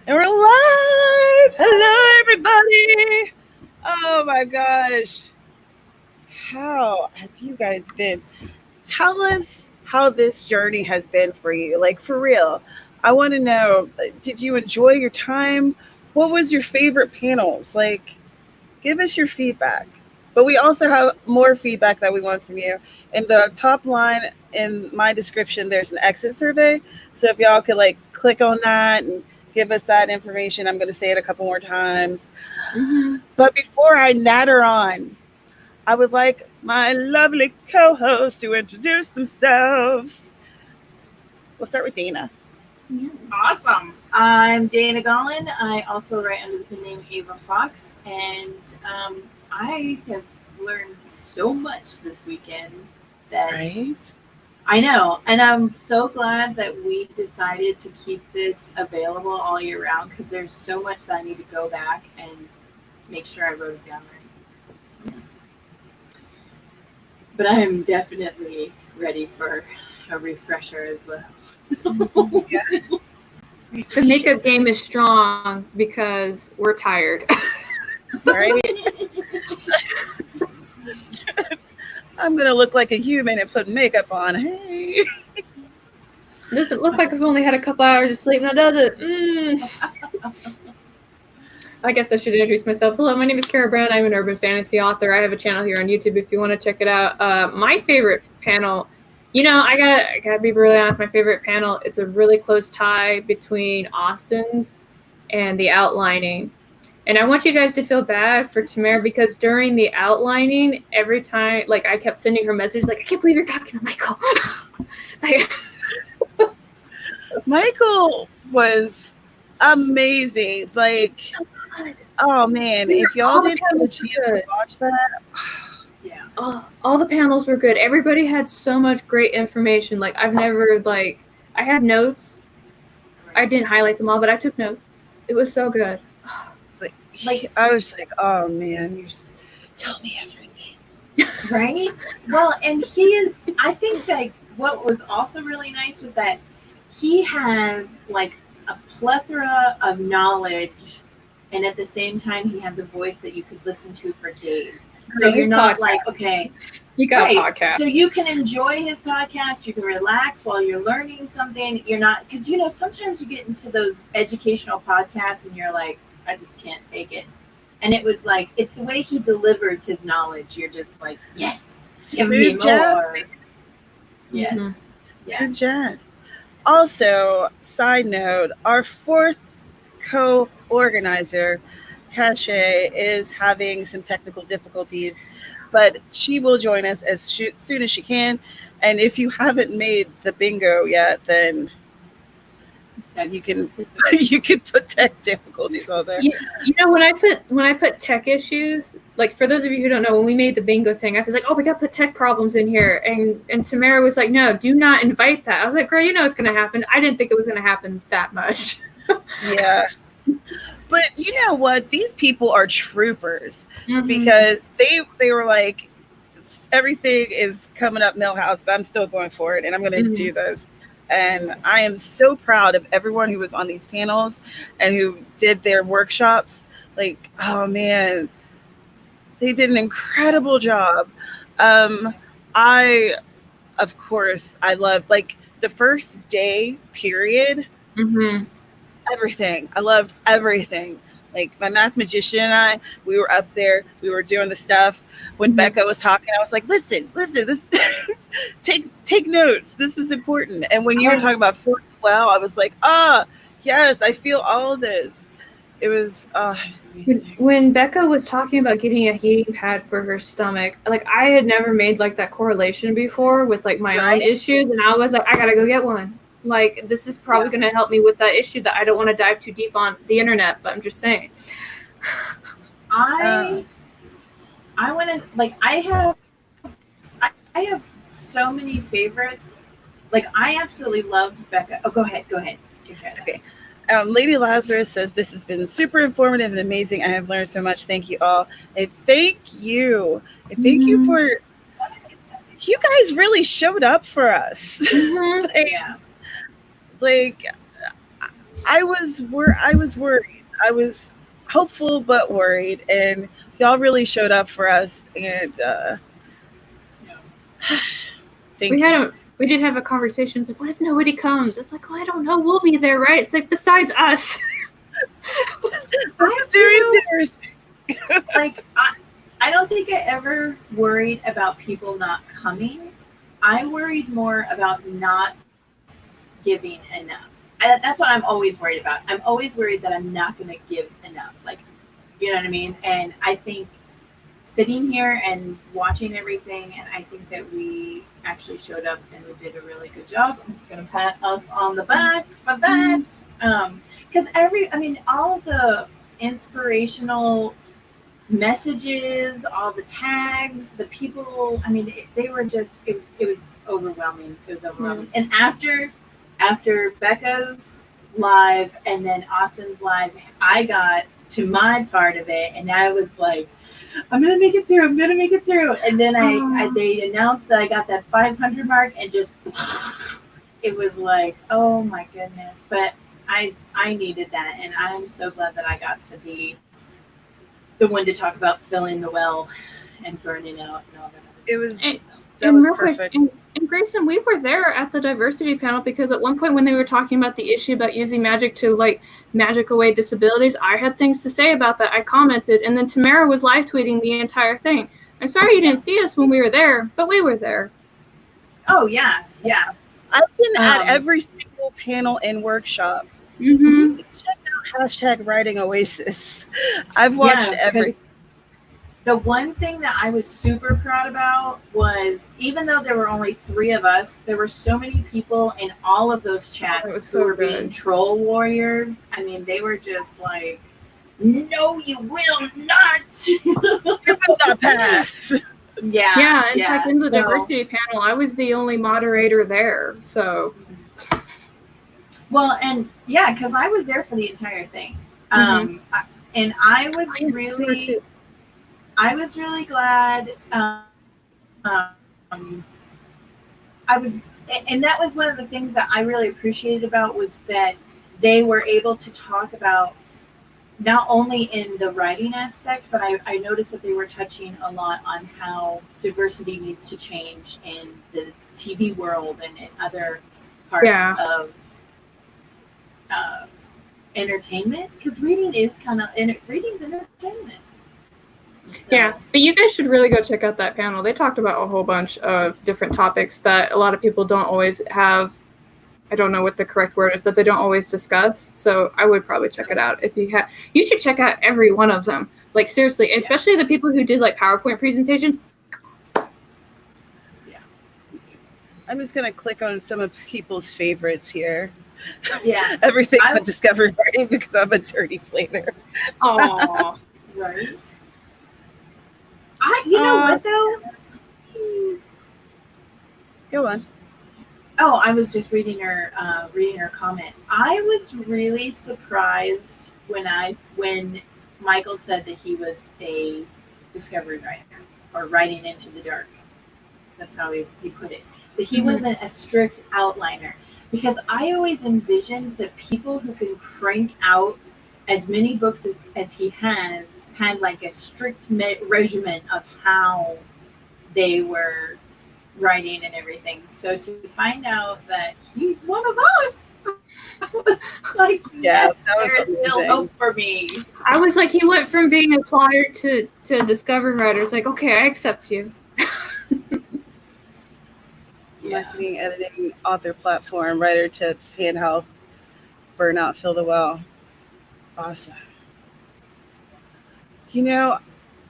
And we're live! Hello, everybody! Oh my gosh. How have you guys been? Tell us how this journey has been for you. Like, for real. I want to know, did you enjoy your time? What was your favorite panels? Like, give us your feedback. But we also have more feedback that we want from you. In the top line in my description, there's an exit survey. So if y'all could like click on that and give us that information, I'm going to say it a couple more times. But before I natter on, I would like my lovely co-hosts to introduce themselves. We'll start with Dana. Awesome. I'm Dana Gaulin. I also write under the name Ava Fox, and I have learned so much this weekend that Right? I know, and I'm so glad that we decided to keep this available all year round because there's so much that I need to go back and make sure I wrote it down right. So, but I am definitely ready for a refresher as well. Yeah. The makeup game is strong because we're tired. Right? I'm going to look like a human and put makeup on. Hey. Doesn't look like I've only had a couple hours of sleep. Now does it? I guess I should introduce myself. Hello, my name is Carrow Brown. I'm an urban fantasy author. I have a channel here on YouTube if you want to check it out. My favorite panel, I gotta be really honest. My favorite panel, it's a really close tie between Austin's and the outlining. And I want you guys to feel bad for Tamara because during the outlining, every time, like, I kept sending her messages like, I can't believe you're talking to Michael. Michael was amazing. Like, oh man, if y'all didn't have a chance to watch that, yeah. All the panels were good. Everybody had so much great information. Like, I've never, I had notes. I didn't highlight them all, but I took notes. It was so good. like I was like, oh man, tell me everything. Right? Well, and I think that what was also really nice was that he has like a plethora of knowledge, and at the same time, he has a voice that you could listen to for days. So you're not like, okay, you got a podcast. So you can enjoy his podcast. You can relax while you're learning something. You're not, because, sometimes you get into those educational podcasts and you're like, I just can't take it. And it was like, it's the way he delivers his knowledge. You're just like, yes, give me more. Yes. Mm-hmm. Yeah. Good jazz. Also, side note, our fourth co-organizer, Cache, is having some technical difficulties, but she will join us as soon as she can. And if you haven't made the bingo yet, then you can put tech difficulties on there. When I put tech issues, like, for those of you who don't know, when we made the bingo thing, I was like, oh, we got to put tech problems in here, and Tamara was like, no, do not invite that. I was like, girl, it's going to happen. I didn't think it was going to happen that much. Yeah. But you know what? These people are troopers because they were like, everything is coming up Millhouse, but I'm still going for it, and I'm going to do this. And I am so proud of everyone who was on these panels and who did their workshops. Like, oh man, they did an incredible job. I loved like the first day period. Everything. I loved everything. Like, my math magician and we were up there. We were doing the stuff. When Becca was talking, I was like, listen, this take notes. This is important. And when you were talking about I was like, yes, I feel all of this. It was amazing. When Becca was talking about getting a heating pad for her stomach, like, I had never made like that correlation before with like my own issues, and I was like, I gotta go get one. Like, this is probably going to help me with that issue that I don't want to dive too deep on the internet, but I'm just saying. I want to, like, I have so many favorites. Like, I absolutely love Becca. Oh, go ahead. Okay. Lady Lazarus says, this has been super informative and amazing. I have learned so much. Thank you all. And thank you. And thank you for, you guys really showed up for us. I was worried. I was hopeful but worried, and y'all really showed up for us. And thank We you. had a we did have a conversation. It's like, what if nobody comes? It's like, oh, I don't know. We'll be there, right? It's like, besides us. Very embarrassing. Like, I don't think I ever worried about people not coming. I worried more about not giving enough. That's what I'm always worried about. I'm always worried that I'm not going to give enough. Like, you know what I mean? And I think sitting here and watching everything, and I think that we actually showed up and we did a really good job. I'm just going to pat us on the back for that. Because all of the inspirational messages, all the tags, the people, they were just, it was overwhelming. It was overwhelming. And after Becca's live and then Austin's live, I got to my part of it, and I was like, I'm gonna make it through. And then they announced that I got that 500 mark, and just it was like, oh my goodness. But I needed that, and I'm so glad that I got to be the one to talk about filling the well and burning out and all that. It was perfect. And Grayson, we were there at the diversity panel because at one point when they were talking about the issue about using magic to like magic away disabilities, I had things to say about that. I commented, and then Tamara was live tweeting the entire thing. I'm sorry you didn't see us when we were there, but we were there. Oh yeah. I've been at every single panel and workshop. Mm-hmm. Check out #Writing Oasis. I've watched every. The one thing that I was super proud about was, even though there were only 3 of us, there were so many people in all of those chats who were being troll warriors. I mean, they were just like, no, you will not. You will not pass. Yeah. In fact, in the diversity panel, I was the only moderator there. So. Well, and yeah, because I was there for the entire thing. And I was really glad. And that was one of the things that I really appreciated about, was that they were able to talk about, not only in the writing aspect, but I noticed that they were touching a lot on how diversity needs to change in the TV world and in other parts of entertainment, because reading is reading's entertainment. So. Yeah, but you guys should really go check out that panel. They talked about a whole bunch of different topics that a lot of people don't always have. I don't know what the correct word is, that they don't always discuss. So I would probably check it out if you have. You should check out every one of them. Like, seriously, especially the people who did like PowerPoint presentations. Yeah. I'm just gonna click on some of people's favorites here. Yeah. Everything but Discovery Writing, because I'm a dirty planner. Aww. Right. You know what though? Go on. Oh, I was just reading her comment. I was really surprised when Michael said that he was a discovery writer, or writing into the dark. That's how he put it. That he wasn't a strict outliner, because I always envisioned that people who can crank out as many books as he has had like a strict regimen of how they were writing and everything. So to find out that he's one of us, I was like, yes, there is still hope for me. I was like, he went from being a plotter to discovery writer. It's like, okay, I accept you. Marketing, editing, author platform, writer tips, hand health, burnout, fill the well. Awesome. You know,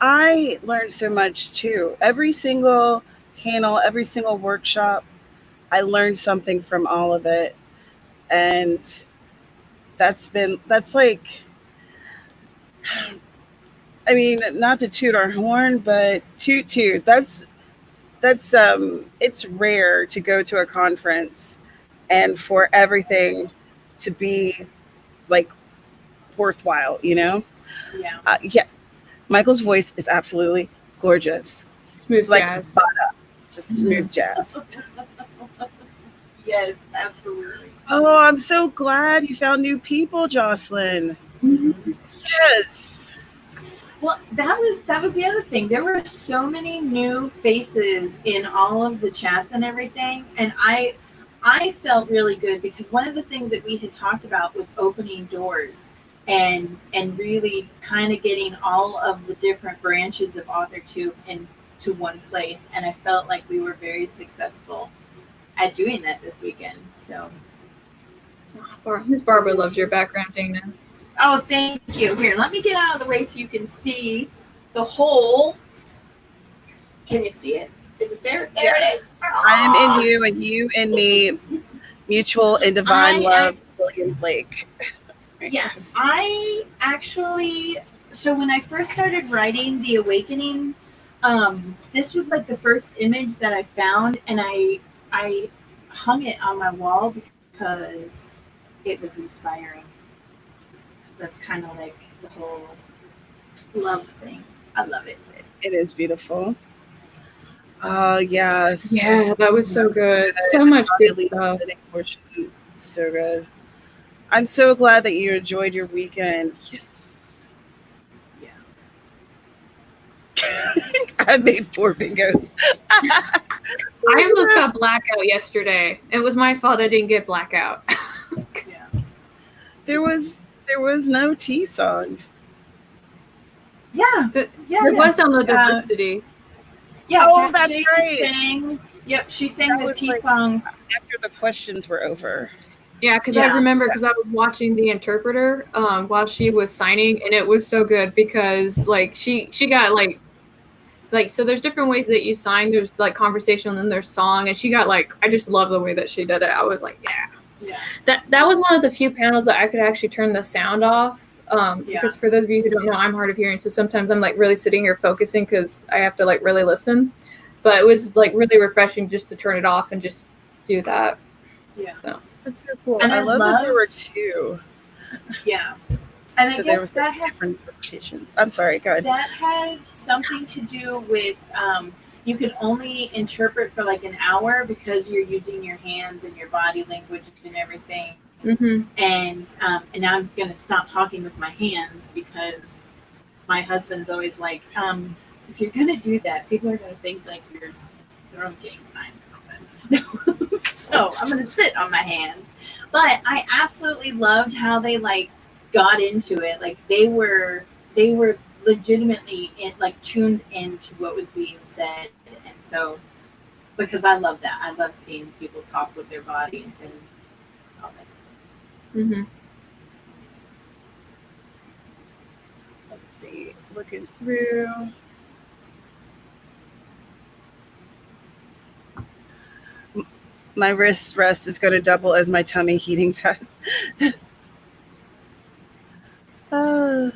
I learned so much too. Every single panel, every single workshop, I learned something from all of it. And that's like, I mean, not to toot our horn, but toot. That's it's rare to go to a conference and for everything to be like worthwhile, you know? Yeah. Yes. Michael's voice is absolutely gorgeous. Smooth it's like jazz. Butter, just smooth jazz. Yes, absolutely. Oh, I'm so glad you found new people, Jocelyn. Mm-hmm. Yes. Well, that was the other thing. There were so many new faces in all of the chats and everything, and I felt really good because one of the things that we had talked about was opening doors and really kind of getting all of the different branches of AuthorTube into one place, and I felt like we were very successful at doing that this weekend. So, Miss Barbara loves your background, Dana. oh, thank you. Here, let me get out of the way so you can see the whole. Can you see it? Is it there? There it is. I am in you, and you in me, mutual and divine love, William Blake. Yeah, I actually. So when I first started writing The Awakening, this was like the first image that I found, and I hung it on my wall because it was inspiring. That's kind of like the whole love thing. I love it. It is beautiful. Oh, yes. Yeah, that was so good. So much good stuff. So good. I'm so glad that you enjoyed your weekend. Yes. Yeah. I made 4 bingos. I almost got blackout yesterday. It was my fault I didn't get blackout. Yeah. There was no T song. Yeah. It was on the diversity. Yeah. Oh, that's right. She sang the T song after the questions were over. Yeah, because I remember because I was watching the interpreter while she was signing, and it was so good because like she got like so there's different ways that you sign. There's like conversation and then there's song, and she got like I just love the way that she did it. I was like, yeah. That was one of the few panels that I could actually turn the sound off. Because for those of you who don't know, I'm hard of hearing, so sometimes I'm like really sitting here focusing because I have to like really listen. But it was like really refreshing just to turn it off and just do that. Yeah. So. That's so cool. And I love that there were 2. Yeah. And so I guess there was that had different interpretations. I'm sorry, go ahead. That had something to do with you could only interpret for like an hour because you're using your hands and your body language and everything. Mm-hmm. And now I'm gonna stop talking with my hands because my husband's always like, if you're gonna do that, people are gonna think like you're throwing gang signs or something. So I'm gonna sit on my hands. But I absolutely loved how they like got into it. Like they were legitimately tuned into what was being said, and so because I love that, I love seeing people talk with their bodies and all that stuff. Mm-hmm. Let's see, looking through. My wrist rest is going to double as my tummy heating pad. You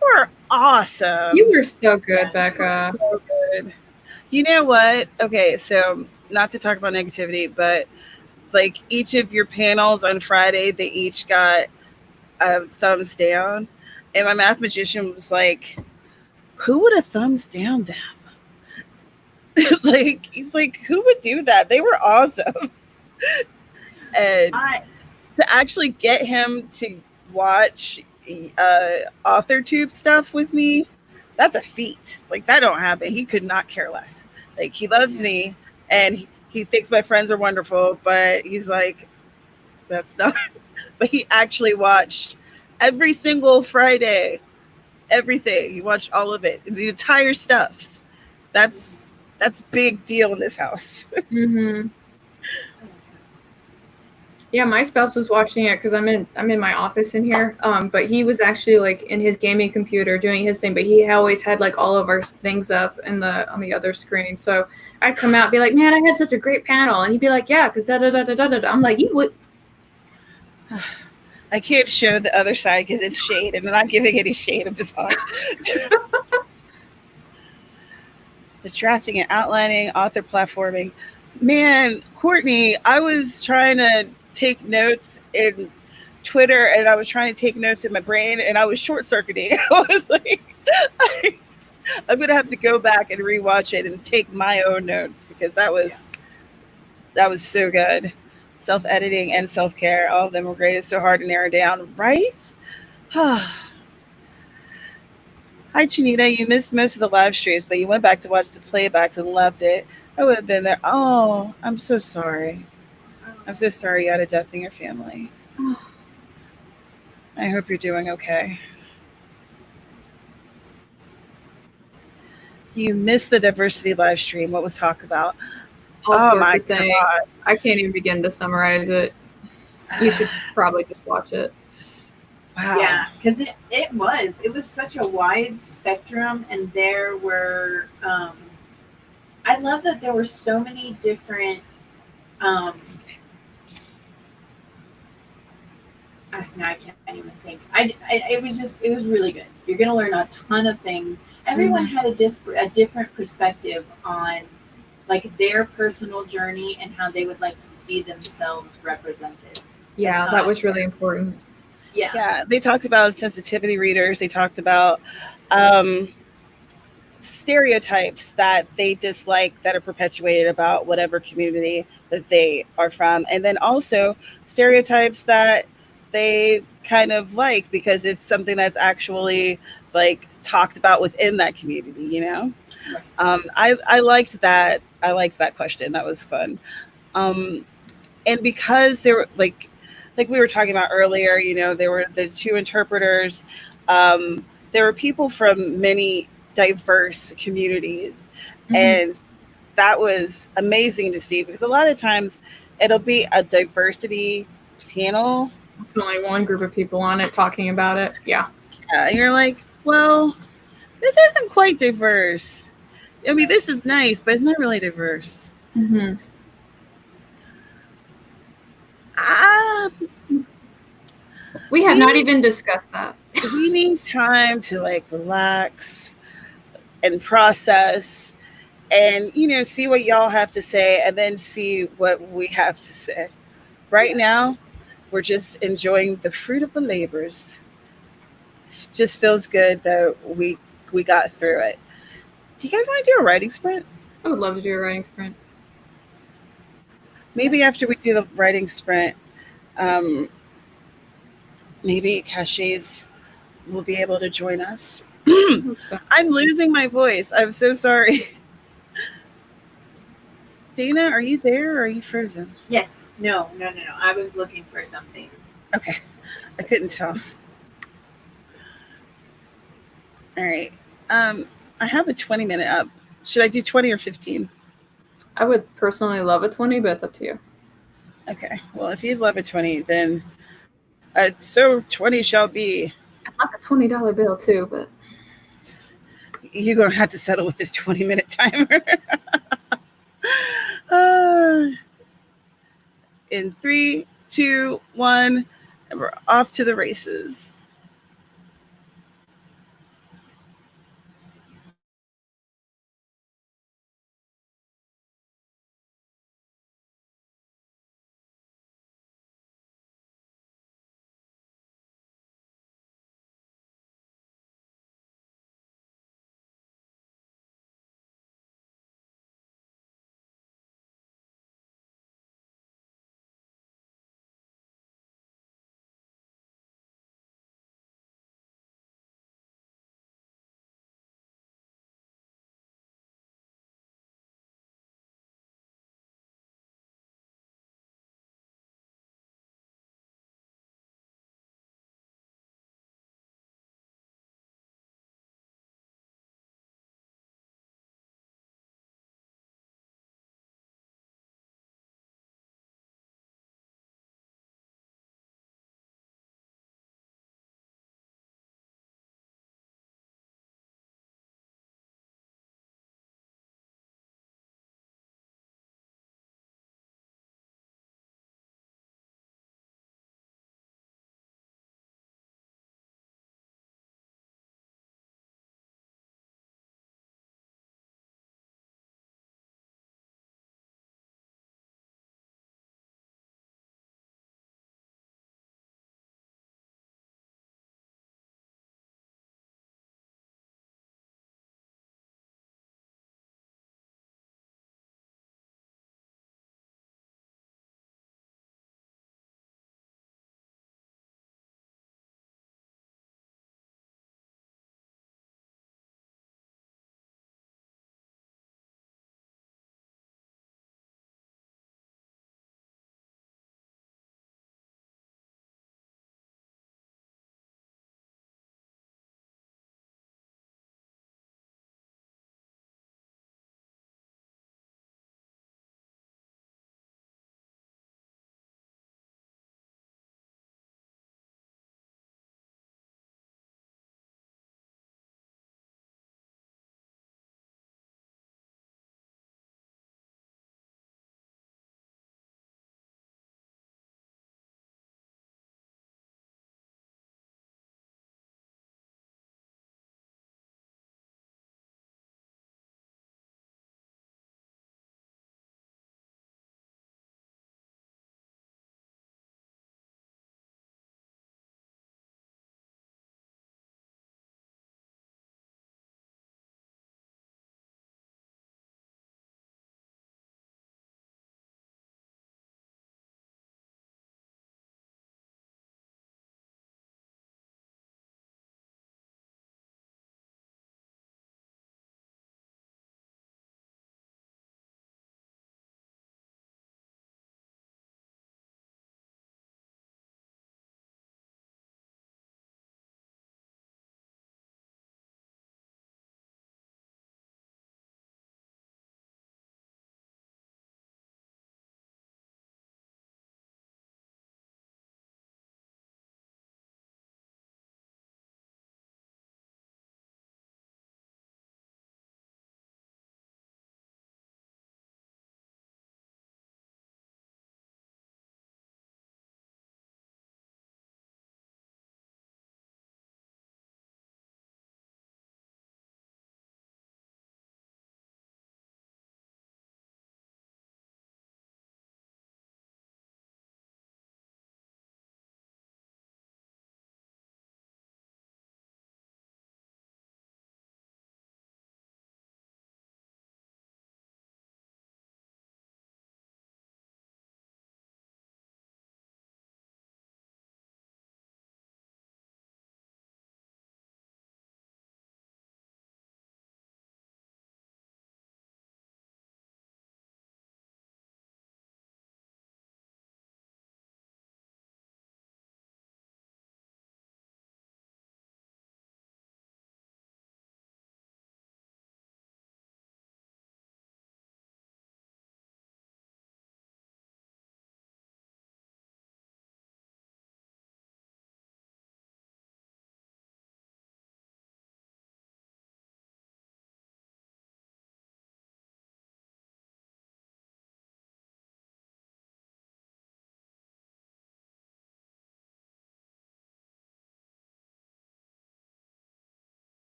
were awesome. You were so good, Becca. So good. You know what? Okay, so not to talk about negativity, but like each of your panels on Friday, they each got a thumbs down. And my math magician was like, who would have thumbs down them? Like, he's like, who would do that? They were awesome. And to actually get him to watch AuthorTube stuff with me, that's a feat. Like, that don't happen. He could not care less. Like, he loves me, and he thinks my friends are wonderful, but he's like, that's not. But he actually watched every single Friday, everything. He watched all of it, the entire stuffs. That's big deal in this house. Mm-hmm. Yeah, my spouse was watching it because I'm in my office in here. But he was actually like in his gaming computer doing his thing. But he always had like all of our things up on the other screen. So I'd come out and be like, "Man, I had such a great panel," and he'd be like, "Yeah, because da da da da da da." I'm like, "You would." I can't show the other side because it's shade, and I'm not giving any shade. I'm just on. The drafting and outlining, author platforming. Man, Courtney, I was trying to take notes in Twitter, and I was trying to take notes in my brain, and I was short-circuiting. I was like, I'm gonna have to go back and rewatch it and take my own notes because Yeah. that was so good. Self editing and self care, all of them were great. It's so hard to narrow down, right? Hi, Chinita. You missed most of the live streams, but you went back to watch the playbacks and loved it. I would have been there. Oh, I'm so sorry. I'm so sorry you had a death in your family. I hope you're doing okay. You missed the diversity live stream. What was talked about? All Oh sorts my of things. god. I can't even begin to summarize it. You should probably just watch it. Wow. Yeah, because it was such a wide spectrum, and there were I love that there were so many different now I can't even think. It was really good. You're gonna learn a ton of things. Everyone had a different perspective on like their personal journey and how they would like to see themselves represented. Yeah, that was really important. Yeah. Yeah, they talked about sensitivity readers. They talked about um, stereotypes that they dislike that are perpetuated about whatever community that they are from. And then also stereotypes that they kind of like because it's something that's actually like talked about within that community, you know? I liked that. I liked that question. That was fun. Um, and because there were like we were talking about earlier, you know, there were the two interpreters. There were people from many diverse communities, and that was amazing to see because a lot of times it'll be a diversity panel. It's only one group of people on it talking about it. Yeah. And you're like, well, this isn't quite diverse. I mean, this is nice, but it's not really diverse. Ah, We have not even discussed that. we need time to like relax and process and, you know, see what y'all have to say and then see what we have to say. Right now, we're just enjoying the fruit of the labors. Just feels good that we got through it. Do you guys want to do a writing sprint? I would love to do a writing sprint. Maybe after we do the writing sprint, um, maybe Cachets will be able to join us. So. I'm losing my voice. I'm so sorry. Dana, are you there or are you frozen? Yes. No. I was looking for something. Okay. I couldn't tell. All right. I have a 20-minute up. Should I do 20 or 15? I would personally love a 20, but it's up to you. Okay. Well, if you'd love a 20, then so 20 shall be. It's like a $20 bill too, but You're going to have to settle with this 20-minute timer. In 3, 2, 1, and we're off to the races.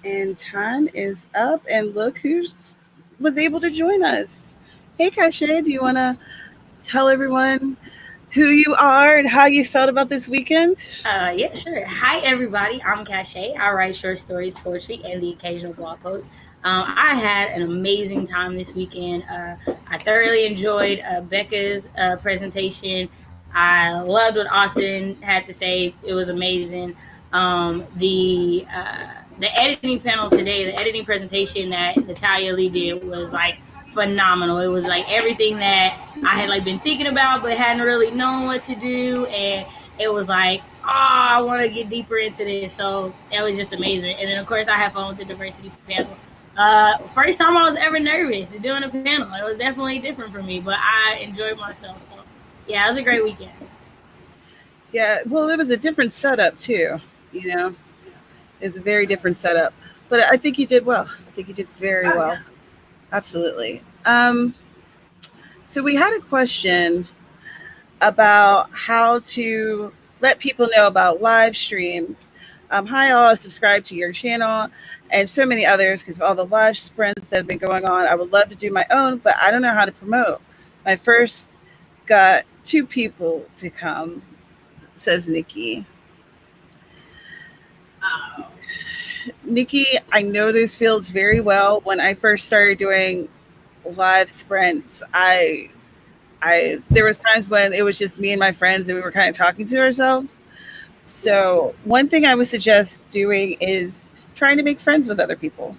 And time is up, and look who was able to join us. Hey, Kashay, do you want to tell everyone who you are and how you felt about this weekend? Yeah, sure. Hi, everybody. I'm Cachet. I write short stories, poetry, and the occasional blog post. I had an amazing time this weekend. I thoroughly enjoyed Becca's presentation. I loved what Austin had to say. It was amazing. The editing panel today, the editing presentation that Natalia Leigh did was like phenomenal. It was like everything that I had like been thinking about but hadn't really known what to do, and it was like, oh, I want to get deeper into this. So that was just amazing. And then of course I had fun with the diversity panel. First time I was ever nervous doing a panel. It was definitely different for me, but I enjoyed myself. So yeah, it was a great weekend. Yeah, well, it was a different setup too. You know, it's a very different setup. But I think you did well. I think you did very well. Absolutely. So we had a question about how to let people know about live streams. Hi, all. Subscribe to your channel and so many others because of all the live sprints that have been going on. I would love to do my own, but I don't know how to promote. My first got 2 people to come, says Nikki. Nikki, I know those fields very well. When I first started doing live sprints, there was times when it was just me and my friends and we were kind of talking to ourselves. So one thing I would suggest doing is trying to make friends with other people.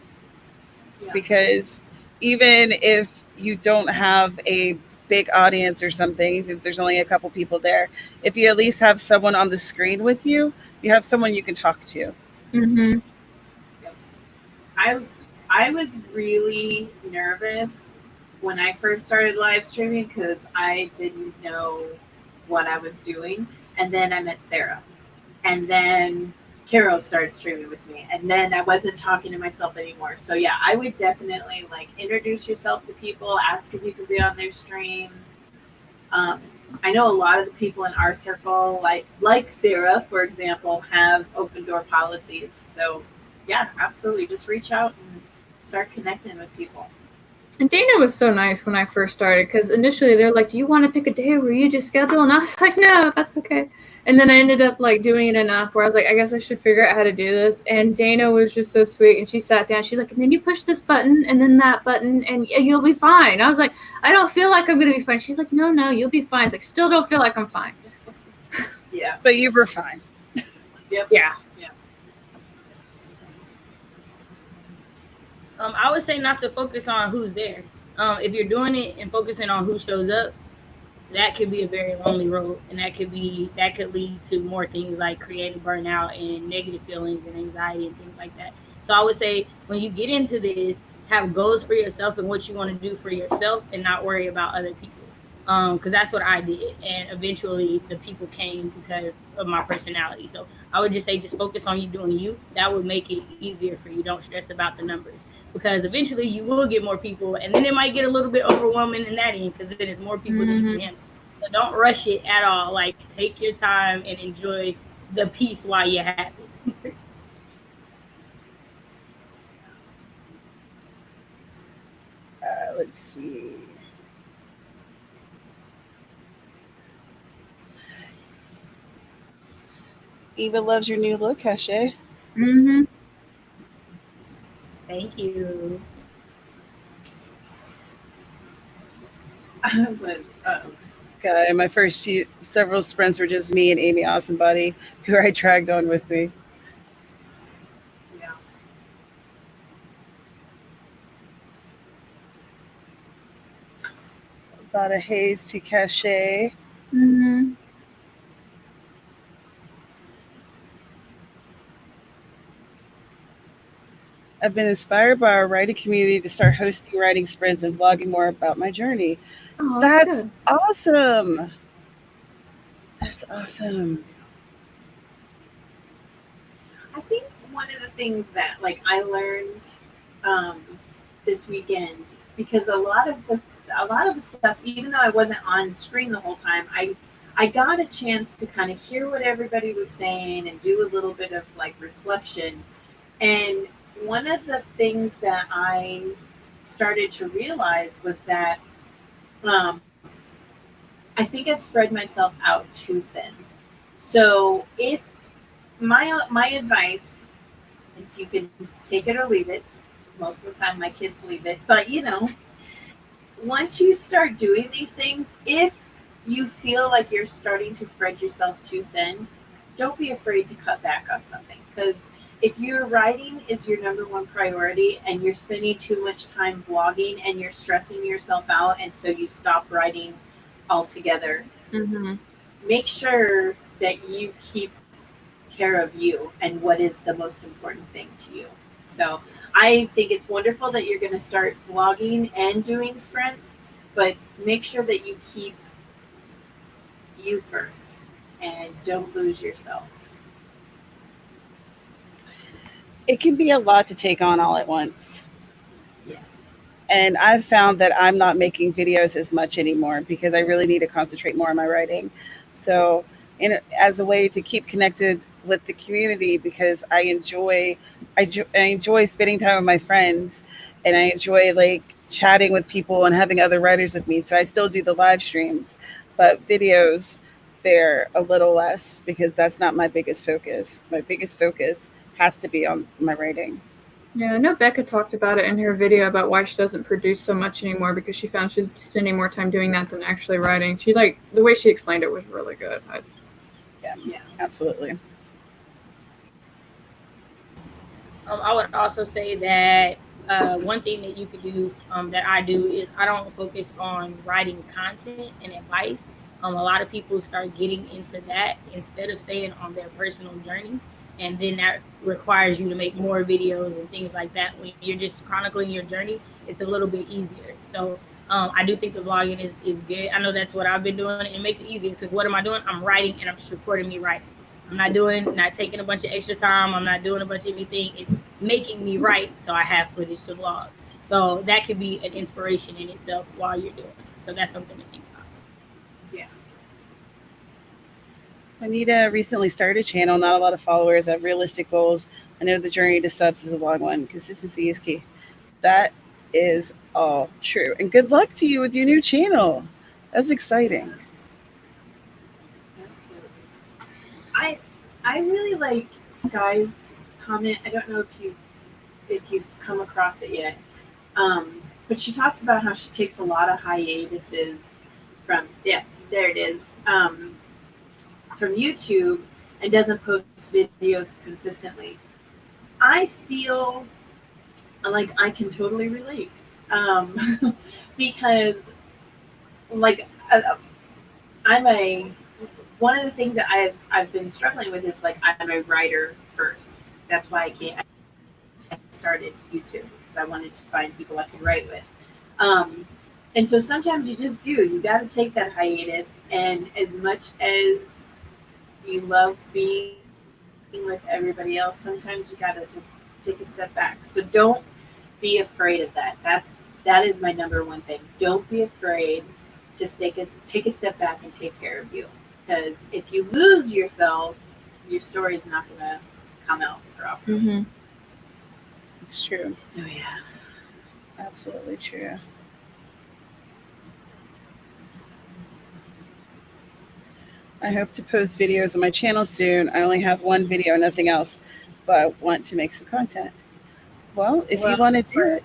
Yeah. Because even if you don't have a big audience or something, if there's only a couple people there, if you at least have someone on the screen with you, you have someone you can talk to. Mm-hmm. I was really nervous when I first started live streaming because I didn't know what I was doing. And then I met Sara. And then Carrow started streaming with me. And then I wasn't talking to myself anymore. So yeah, I would definitely like introduce yourself to people, ask if you could be on their streams. I know a lot of the people in our circle, like Sara, for example, have open door policies. So yeah, absolutely. Just reach out and start connecting with people. And Dana was so nice when I first started because initially they're like, do you want to pick a day where you just schedule? And I was like, no, that's okay. And then I ended up like doing it enough where I was like, I guess I should figure out how to do this. And Dana was just so sweet. And she sat down. She's like, and then you push this button and then that button and you'll be fine. I was like, I don't feel like I'm going to be fine. She's like, no, you'll be fine. It's like, still don't feel like I'm fine. Yeah. But you were fine. Yep. Yeah. I would say not to focus on who's there. If you're doing it and focusing on who shows up, that could be a very lonely road, and that could lead to more things like creative burnout and negative feelings and anxiety and things like that. So I would say when you get into this, have goals for yourself and what you want to do for yourself, and not worry about other people. Because that's what I did, and eventually the people came because of my personality. So I would just say just focus on you doing you. That would make it easier for you. Don't stress about the numbers, because eventually you will get more people, and then it might get a little bit overwhelming in that end because then it's more people than you can handle. So don't rush it at all. Like, take your time and enjoy the peace while you have it. Let's see. Eva loves your new look, Kashay. Mm-hmm. Thank you. My first several sprints were just me and Amy Awesomebody, who I dragged on with me. Yeah. A lot of haze to Kashay. Mm-hmm. I've been inspired by our writing community to start hosting writing sprints and vlogging more about my journey. Oh, that's awesome. That's awesome. I think one of the things that like I learned this weekend, because a lot of the stuff, even though I wasn't on screen the whole time, I got a chance to kind of hear what everybody was saying and do a little bit of like reflection. And one of the things that I started to realize was that I think I've spread myself out too thin. So if my advice, and you can take it or leave it. Most of the time, my kids leave it, but once you start doing these things, if you feel like you're starting to spread yourself too thin, don't be afraid to cut back on something. Because if your writing is your number one priority and you're spending too much time vlogging and you're stressing yourself out, and so you stop writing altogether, make sure that you keep care of you and what is the most important thing to you. So I think it's wonderful that you're going to start vlogging and doing sprints, but make sure that you keep you first and don't lose yourself. It can be a lot to take on all at once. Yes. And I've found that I'm not making videos as much anymore because I really need to concentrate more on my writing. So as a way to keep connected with the community, because I enjoy spending time with my friends, and I enjoy like chatting with people and having other writers with me. So I still do the live streams, but videos, they're a little less because that's not my biggest focus. My biggest focus has to be on my writing. Yeah, I know Becca talked about it in her video about why she doesn't produce so much anymore, because she found she's spending more time doing that than actually writing. She the way she explained it was really good. Yeah, absolutely. I would also say that one thing that you could do that I do is I don't focus on writing content and advice. A lot of people start getting into that instead of staying on their personal journey. And then that requires you to make more videos and things like that. When you're just chronicling your journey, it's a little bit easier. So I do think the vlogging is good. I know that's what I've been doing. And it makes it easier because what am I doing? I'm writing and I'm just recording me writing. I'm not taking a bunch of extra time. I'm not doing a bunch of anything. It's making me write so I have footage to vlog. So that could be an inspiration in itself while you're doing it. So that's something to think about. Yeah. Anita recently started a channel, not a lot of followers, have realistic goals. I know the journey to subs is a long one. Consistency is key. That is all true. And good luck to you with your new channel. That's exciting. Absolutely. I really like Sky's comment. I don't know if you've come across it yet. But she talks about how she takes a lot of hiatuses from there it is. From YouTube and doesn't post videos consistently. I feel like I can totally relate because like one of the things that I've been struggling with is like I'm a writer first. That's why I started YouTube, because I wanted to find people I could write with. And so sometimes you got to take that hiatus, and as much as you love being with everybody else, sometimes you got to just take a step back. So don't be afraid of that. That is my number one thing. Don't be afraid to take a step back and take care of you. Because if you lose yourself, your story is not going to come out properly. Mm-hmm. It's true. So yeah, Absolutely true. I hope to post videos on my channel soon. I only have one video, nothing else, but want to make some content. Well, if you want to do it.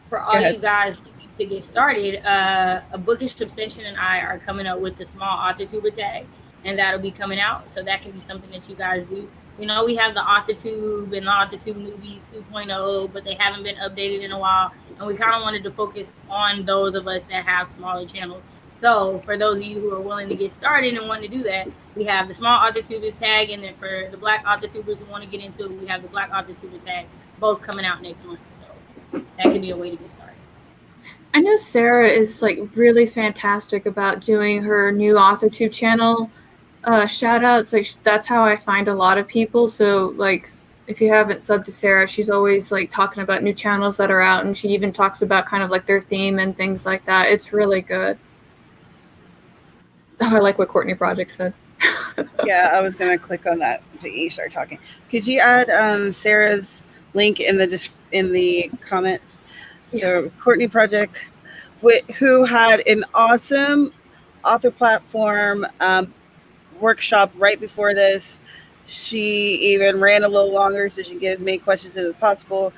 For all you guys looking to get started, A Bookish Obsession and I are coming up with the small AuthorTuber tag, and that'll be coming out. So that can be something that you guys do. You know, we have the AuthorTube and the AuthorTube Newbie 2.0, but they haven't been updated in a while. And we kind of wanted to focus on those of us that have smaller channels. So for those of you who are willing to get started and want to do that, we have the small AuthorTubers tag. And then for the Black AuthorTubers who want to get into it, we have the Black AuthorTubers tag, both coming out next month. So that can be a way to get started. I know Sara is like really fantastic about doing her new AuthorTube channel shout outs. Like that's how I find a lot of people. So like if you haven't subbed to Sara, she's always like talking about new channels that are out, and she even talks about kind of like their theme and things like that. It's really good. Oh, I like what Courtney Project said. Yeah, I was going to click on that. You start talking. Could you add Sarah's link in the comments. So Courtney Project, who had an awesome author platform workshop right before this. She even ran a little longer so she can get as many questions as possible.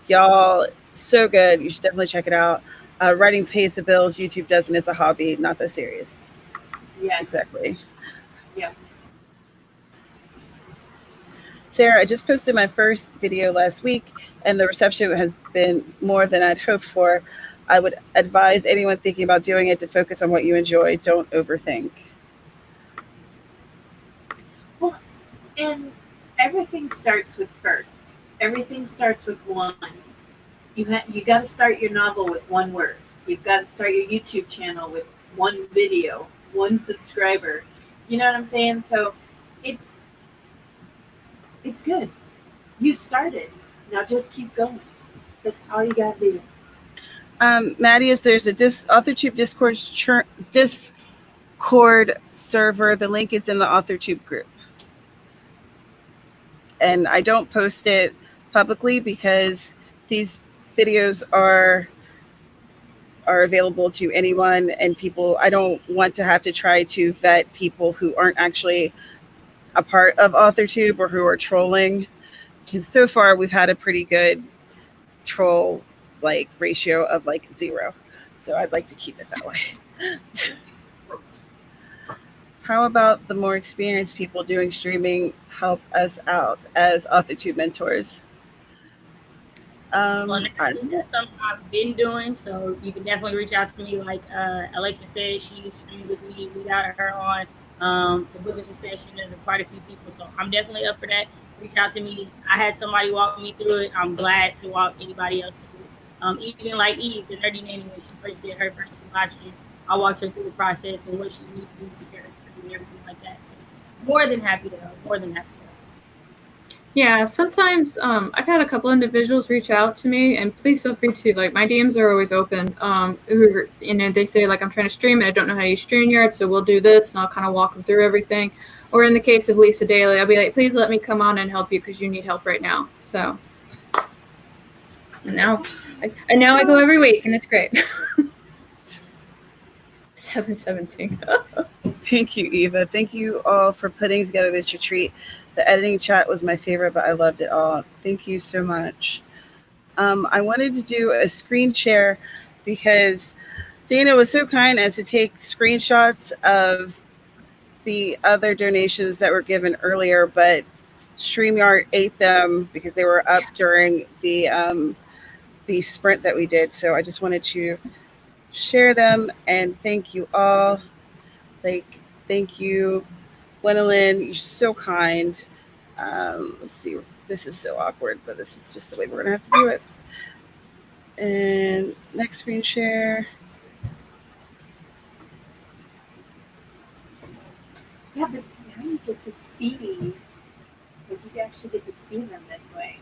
Y'all, so good. You should definitely check it out. Writing pays the bills. YouTube doesn't. It's a hobby, not that serious. Yes. Exactly. Yep. Sarah, I just posted my first video last week, and the reception has been more than I'd hoped for. I would advise anyone thinking about doing it to focus on what you enjoy. Don't overthink. Well, and everything starts with first. Everything starts with one. You got to start your novel with one word. You've got to start your YouTube channel with one video, one subscriber. You know what I'm saying? So it's good. You started. Now just keep going. That's all you got to do. Maddie, there's a AuthorTube Discord server. The link is in the AuthorTube group. And I don't post it publicly because these videos are available to anyone, and people, I don't want to have to try to vet people who aren't actually a part of AuthorTube or who are trolling. Because so far we've had a pretty good troll ratio of 0. So I'd like to keep it that way. How about the more experienced people doing streaming help us out as AuthorTube mentors? Well, that's something I've been doing, so you can definitely reach out to me. Like Alexa said, she streamed with me. We got her on the book session. There's quite a few people, so I'm definitely up for that. Reach out to me. I had somebody walk me through it. I'm glad to walk anybody else through it. Even like Eve, the nerdy nanny, when she first did her first live stream, I walked her through the process and what she needs to do to prepare and everything like that. So more than happy to help. More than happy. Yeah, sometimes I've had a couple individuals reach out to me, and please feel free to, my DMs are always open. They say, I'm trying to stream and I don't know how to use StreamYard, so we'll do this, and I'll kind of walk them through everything. Or in the case of Lisa Daly, I'll be like, please let me come on and help you because you need help right now. So, and now I go every week, and it's great. 717. Thank you, Eva. Thank you all for putting together this retreat. The editing chat was my favorite, but I loved it all. Thank you so much. I wanted to do a screen share because Dana was so kind as to take screenshots of the other donations that were given earlier, but StreamYard ate them because they were up during the sprint that we did. So I just wanted to share them and thank you all. Thank you, Gwendolyn. You're so kind. Let's see. This is so awkward, but this is just the way we're gonna have to do it. And next screen share. Yeah, but now you get to see. You actually get to see them this way.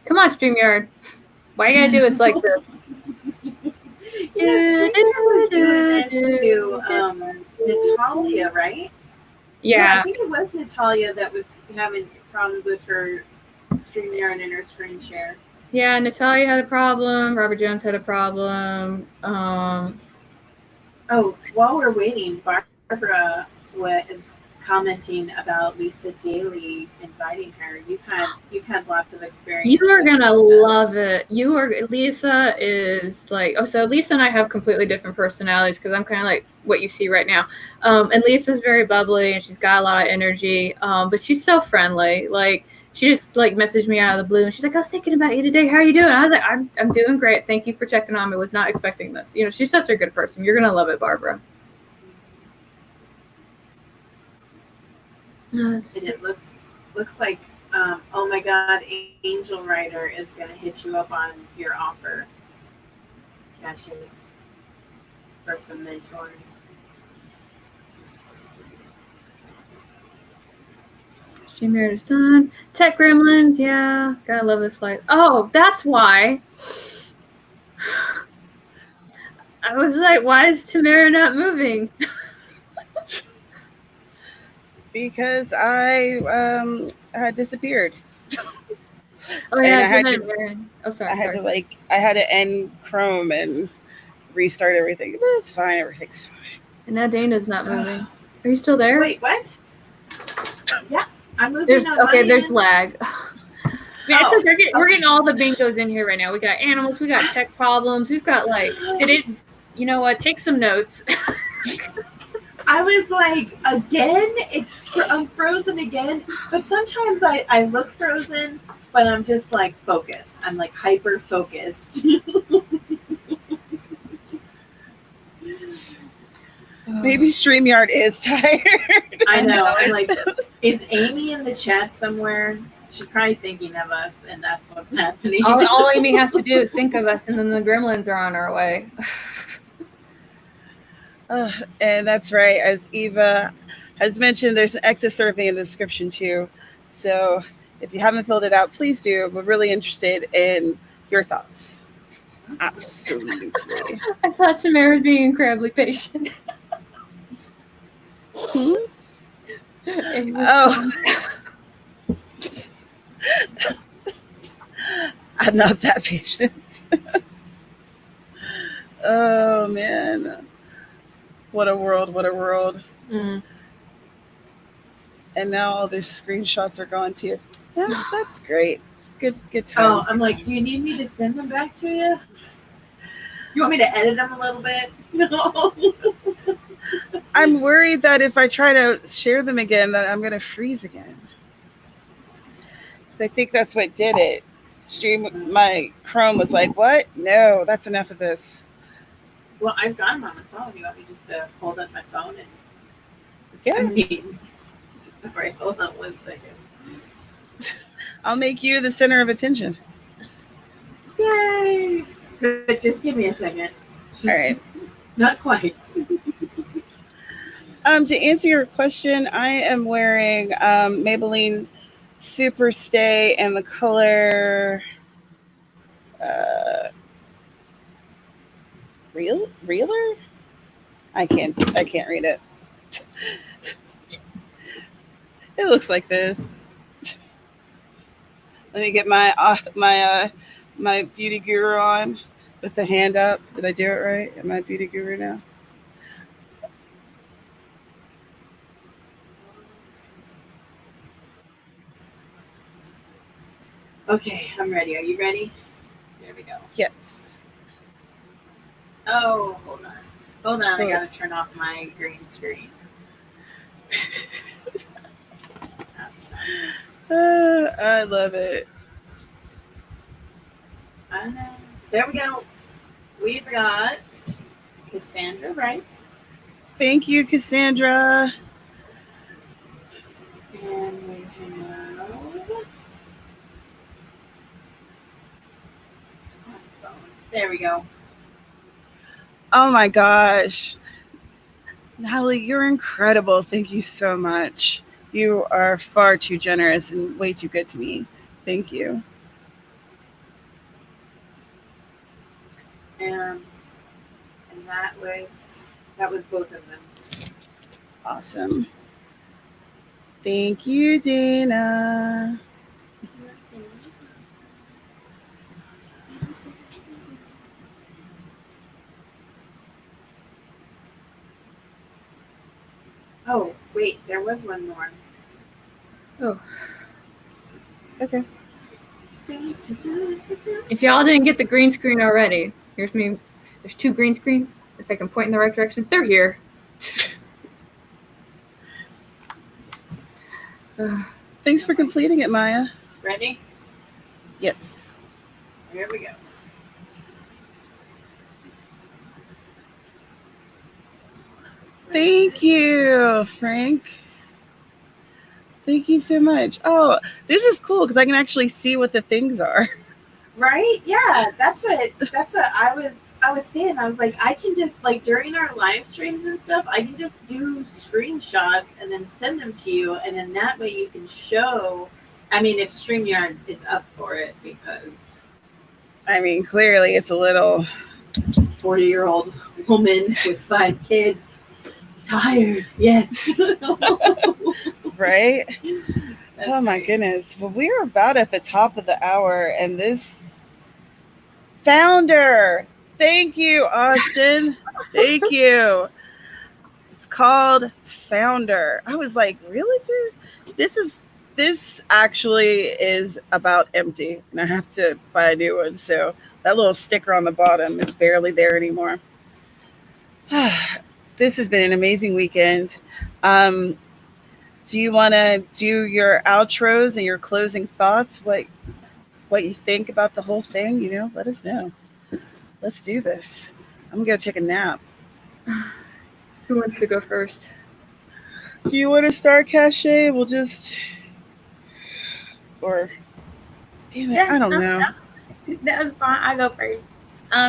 Come on, StreamYard. Why you gotta do us like this? StreamYard was doing this to Natalia, right? Yeah, I think it was Natalia that was having problems with her StreamYard and her screen share. Yeah, Natalia had a problem. Robert Jones had a problem. While we're waiting, Barbara was commenting about Lisa Daly inviting her. You've had lots of experience. You are gonna love it. Lisa is so Lisa and I have completely different personalities because I'm kind of like what you see right now. And Lisa's very bubbly and she's got a lot of energy. But she's so friendly. She just messaged me out of the blue and she's like, I was thinking about you today. How are you doing? I was like, I'm doing great. Thank you for checking on me. Was not expecting this. She's such a good person. You're gonna love it, Barbara. And it looks like, oh my God, Angel Writer is going to hit you up on your offer. Actually, for some mentoring. Streamer is done. Tech Gremlins, yeah. Gotta love this life. Oh, that's why. I was like, why is Tamara not moving? Because I had disappeared. Oh yeah, And I had Jewelynn to Aaron. Oh sorry, I had sorry. to I had to end Chrome and restart everything. But it's fine, everything's fine. And now Dana's not moving. Are you still there? Wait, what? Yeah, I'm moving. There's on my there's end. lag. Yeah, Oh, so we're getting all the bingos in here right now. We got animals, we got tech problems, we've got you know what? Take some notes. I was like, again, I'm frozen again. But sometimes I look frozen, but I'm just like focused. I'm like hyper focused. Maybe StreamYard is tired. I know. I'm like, is Amy in the chat somewhere? She's probably thinking of us, and that's what's happening. All Amy has to do is think of us, and then the gremlins are on our way. And that's right. As Eva has mentioned, there's an exit survey in the description too. So if you haven't filled it out, please do. We're really interested in your thoughts. Absolutely. I thought Tamara was being incredibly patient. Oh. I'm not that patient. Oh man. What a world, what a world. Mm. And now all these screenshots are gone too. Yeah, that's great. It's good times. Oh, I'm like, do you need me to send them back to you? You want me to edit them a little bit? No. I'm worried that if I try to share them again, that I'm going to freeze again. I think that's what did it. My Chrome was like, what? No, that's enough of this. Well, I've got them on the phone. You want me just to hold up my phone and? Yeah. All right, hold on 1 second. I'll make you the center of attention. Yay! But just give me a second. All right. Not quite. To answer your question, I am wearing Maybelline Super Stay and the color Reeler? I can't read it. It looks like this. Let me get my beauty guru on with the hand up. Did I do it right? Am I a beauty guru now? Okay, I'm ready. Are you ready? There we go. Yes. Oh, hold on. I gotta turn off my green screen. I love it. I know. There we go. We've got Cassandra writes. Thank you, Cassandra. And we have there we go. Oh my gosh. Natalie, you're incredible. Thank you so much. You are far too generous and way too good to me. Thank you. And that was both of them. Awesome. Thank you, Dana. Oh, wait, there was one more. Oh. Okay. If y'all didn't get the green screen already, here's me. There's 2 green screens. If I can point in the right directions, they're here. Thanks for completing it, Mayah. Ready? Yes. Here we go. Thank you, Frank. Thank you so much. Oh, this is cool because I can actually see what the things are. Right? Yeah, that's what I was saying, I was like, I can just, like, during our live streams and stuff, I can just do screenshots and then send them to you, and then that way you can show. I mean, if StreamYard is up for it, because I mean, clearly it's a little 40-year-old woman with 5 kids, tired. Yes. right. That's Oh my right. goodness. Well, we are about at the top of the hour, and this founder. Thank you, Austin. Thank you. It's called Founder. I was like, realtor? This actually is about empty, and I have to buy a new one. So that little sticker on the bottom is barely there anymore. This has been an amazing weekend. Do you want to do your outros and your closing thoughts? What you think about the whole thing? You know, let us know. Let's do this. I'm gonna go take a nap. Who wants to go first? Do you want to start, Cachet? We'll just, or damn it, I don't know. That was fine. I go first.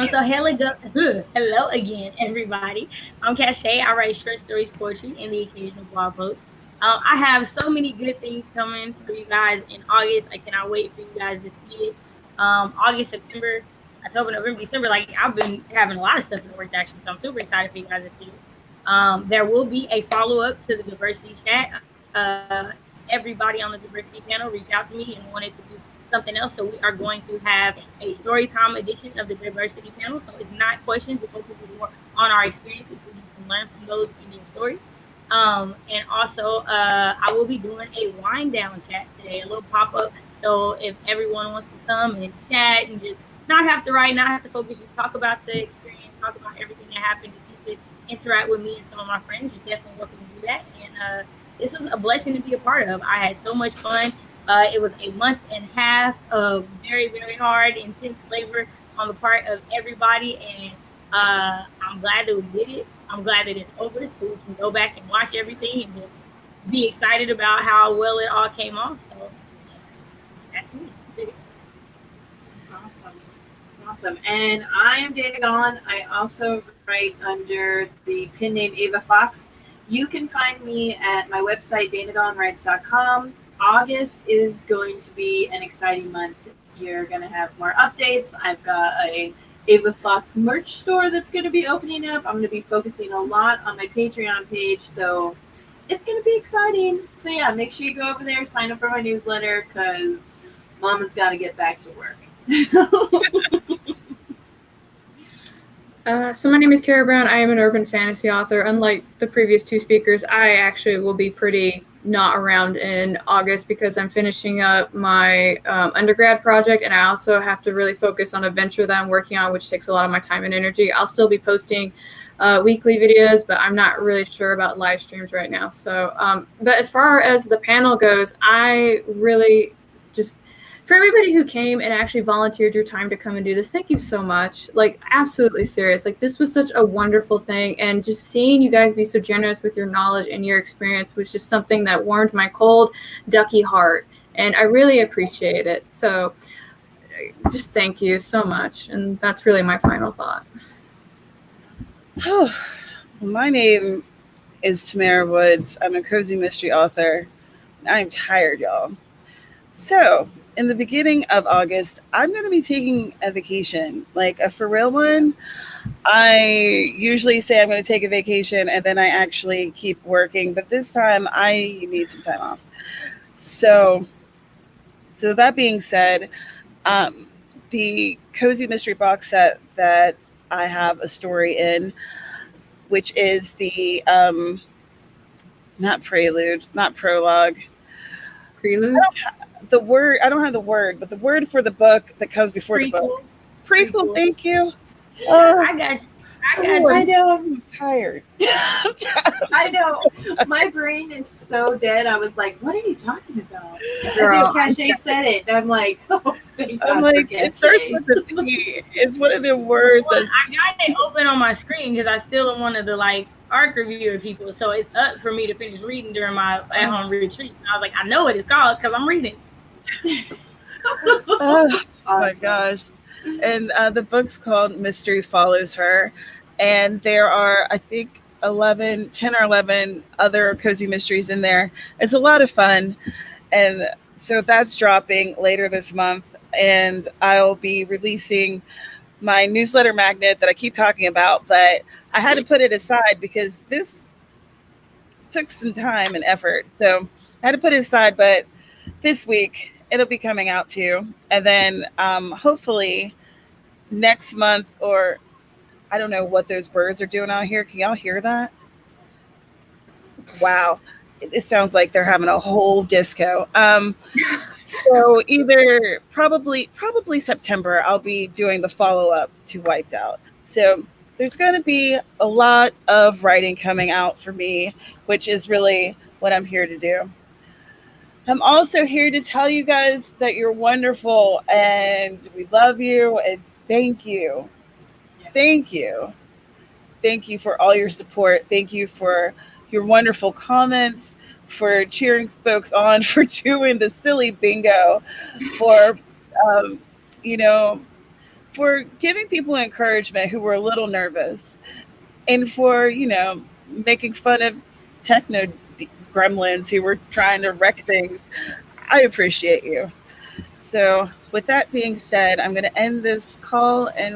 So hello again, everybody. I'm Cachet. I write short stories, poetry, and the occasional blog post. I have so many good things coming for you guys in August. I cannot wait for you guys to see it. August, September, October, November, December. Like, I've been having a lot of stuff in the works actually, so I'm super excited for you guys to see it. There will be a follow-up to the diversity chat. Everybody on the diversity panel reached out to me and wanted to do something else, so we are going to have a story time edition of the diversity panel. So it's not questions, it focuses more on our experiences, so you can learn from those in your stories. And also I will be doing a wind down chat today, a little pop-up, so if everyone wants to come and chat and just not have to write, not have to focus, just talk about the experience, talk about everything that happened, just get to interact with me and some of my friends, you're definitely welcome to do that. And this was a blessing to be a part of. I had so much fun. It was a month and a half of very, very hard, intense labor on the part of everybody, and I'm glad that we did it. I'm glad that it's over, so we can go back and watch everything and just be excited about how well it all came off. So that's me. Awesome. And I am Dana Gaulin. I also write under the pen name Ava Fox. You can find me at my website, danagaulinwrites.com. August is going to be an exciting month. You're going to have more updates. I've got a Ava Fox merch store that's going to be opening up. I'm going to be focusing a lot on my Patreon page, so it's going to be exciting. So yeah, make sure you go over there, sign up for my newsletter, because Mama's got to get back to work. So my name is Carrow Brown. I am an urban fantasy author. Unlike the previous two speakers, I actually will be pretty not around in August because I'm finishing up my undergrad project, and I also have to really focus on a venture that I'm working on, which takes a lot of my time and energy. I'll still be posting weekly videos, but I'm not really sure about live streams right now. So, but as far as the panel goes, I really just, for everybody who came and actually volunteered your time to come and do this, thank you so much. Like, absolutely serious. Like, this was such a wonderful thing. And just seeing you guys be so generous with your knowledge and your experience was just something that warmed my cold, ducky heart. And I really appreciate it. So just thank you so much. And that's really my final thought. Oh, my name is Tamara Woods. I'm a cozy mystery author. I'm tired, y'all. So in the beginning of August, I'm going to be taking a vacation, like a for real one. I usually say I'm going to take a vacation and then I actually keep working, but this time I need some time off. So that being said, the Cozy Mystery box set that I have a story in, which is the not prelude, not prologue. Prelude? I don't have the word, but the word for the book that comes before the book. Prequel. Thank you. I got you. I know. I'm tired. I know. My brain is so dead. I was like, what are you talking about? Girl, I think Cachet said it. And I'm like, oh, thank God. I'm like, it starts with a P. It's one of the words. Well, I got it open on my screen because I still am one of the ARC reviewer people. So it's up for me to finish reading during my at-home retreat. And I was like, I know what it's called because I'm reading. Oh my gosh. And the book's called Mystery Follows Her. And there are, I think, 10 or 11 other cozy mysteries in there. It's a lot of fun. And so that's dropping later this month. And I'll be releasing my newsletter magnet that I keep talking about, but I had to put it aside because this took some time and effort. So I had to put it aside, but this week it'll be coming out too. And then hopefully next month, or I don't know what those birds are doing out here. Can y'all hear that? Wow. It sounds like they're having a whole disco. So either probably September, I'll be doing the follow-up to Wiped Out. So there's going to be a lot of writing coming out for me, which is really what I'm here to do. I'm also here to tell you guys that you're wonderful and we love you and thank you. Thank you. Thank you for all your support. Thank you for your wonderful comments, for cheering folks on, for doing the silly bingo, for, for giving people encouragement who were a little nervous, and for, making fun of techno gremlins who were trying to wreck things. I appreciate you. So with that being said, I'm going to end this call and